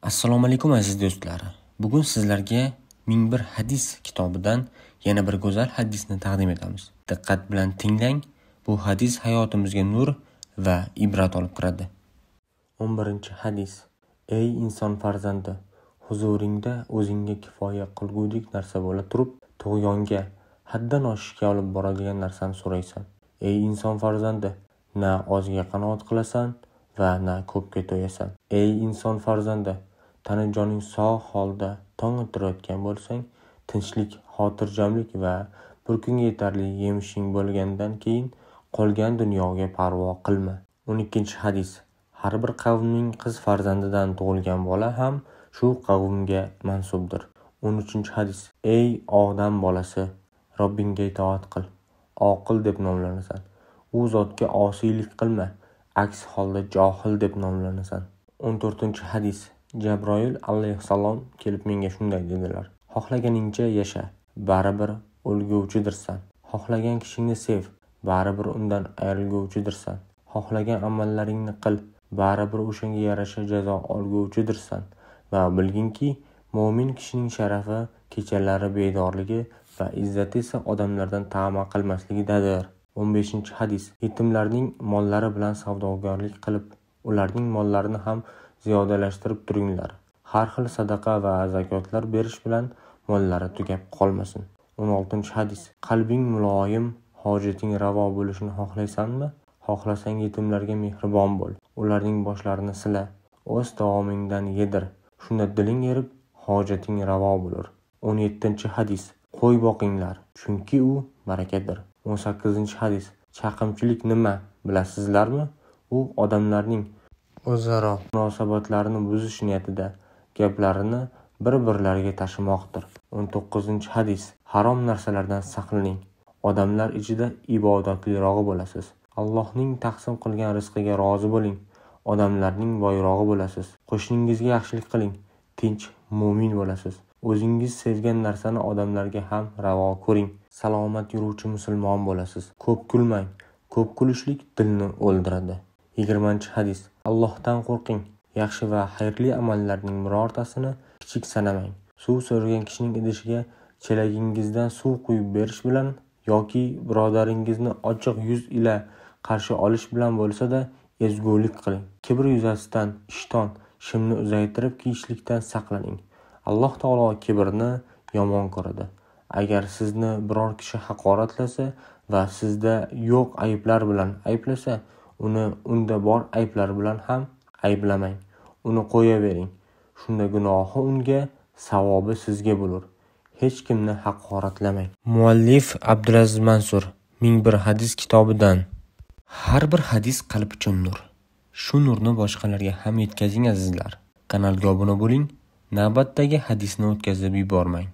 Assalomu alaykum aziz do'stlar. Bugun sizlarga 1001 hadis kitobidan yana bir go'zal hadisni taqdim etamiz. Diqqat bilan tinglang. Bu hadis hayotimizga nur va ibrat olib kiradi. 11-hadis. Ey inson farzandi, huzuringda o'zingga kifoya qilgudek narsa bo'la turib, tug'yonga, haddan oshishga olib boradigan narsani so'raysan. Ey inson farzandi, na ozga qanoat qilasan va na ko'pga to'yasan. Ey inson farzandi, tani joning sog' holda tong ottirayotgan bo'lsang, tinchlik, xotirjamlik va bir kunga yetarli yemishing bo'lgandan keyin qolgan dunyoga parvo qilma. 12-hadis. Har bir qavmning qiz farzandidan tug'ilgan bola ham shu qavmga mansubdir. 13-hadis. Ey odam bolasi, Robbingga itoat qil. Oqil deb nomlanasan. U zotga osiylik qilma, aks holda johil deb nomlanasan. 14-hadis. Jabroil alayhissalom kelib menga shunday dedilar: xohlaganingcha yasha, baribir o'lguvchidirsan. Xohlagan kishingni sev, baribir undan ayrilguvchidirsan. Xohlagan amallaringni qil, baribir o'shanga yarasha jazo olguvchidirsan. Va bilginki, mo'min kishining sharafi kechalari bedorligi va izzati esa odamlardan ta'ma qilmasligidadir. 15-hadis. Yetimlarning mollari bilan savdogarlik qilib, ularning mollarini ham ziyodalashtirib turinglar. Har xil sadaqa va zakotlar berish bilan mollari tugab qolmasin. 16-hadis. Qalbing muloyim, hojating ravo bo'lishini xohlaysanmi? Xohlasang yetimlarga mehribon bo'l. Ularning boshlarini sila, o'z taomingdan yedir. Shunda diling erib, hojating ravo bo'lur. 17-hadis. Qo'y boqinglar, chunki u barakadir. 18-hadis. Chaqimchilik nima, bilasizlarmi? U odamlarning o'zaro munosabatlarini buzish niyatida gaplarini bir-birlariga tashimoqdir. 19-hadis. Harom narsalardan saqlaning. Odamlar ichida ibodatlirog'i bo'lasiz. Allohning taqsim qilgan rizqiga rozi bo'ling. Odamlarning boyrog'i bo'lasiz. Qo'shningizga yaxshilik qiling. Tinch, mo'min bo'lasiz. O'zingiz sevgan narsani odamlarga ham ravo ko'ring. Salomat yuruvchi musulmon bo'lasiz. Ko'p kulmang. Ko'p kulishlik dilni o'ldiradi. 20-hadis. Allohdan qo'rqing. Yaxshi va xayrli amallarning birortasini kichik sanamang. Suv so'ragan kishining idishiga chelagingizdan suv quyib berish bilan yoki birodaringizni ochiq yuz ila qarshi olish bilan bo'lsa-da ezgulik qiling. Kibr yuzasidan ishton, shimni uzaytirib kiyishlikdan saqlaning. Alloh taolo kibrni yomon ko'radi. Agar sizni biror kishi haqoratlasa va sizda yo'q ayblar bilan ayblasa, uni unda bor ayblar bilan ham ayblamang. Uni qo'yavering. Shunda gunohi unga, savobi sizga bo'lur. Hech kimni haqoratlamang. Muallif Abdulaziz Mansur 1001 hadis kitobidan. Har bir hadis qalb uchun nur. Shu nurni boshqalarga ham yetkazing azizlar. Kanalga obuna bo'ling. Navbatdagi hadisni o'tkazib yubormang.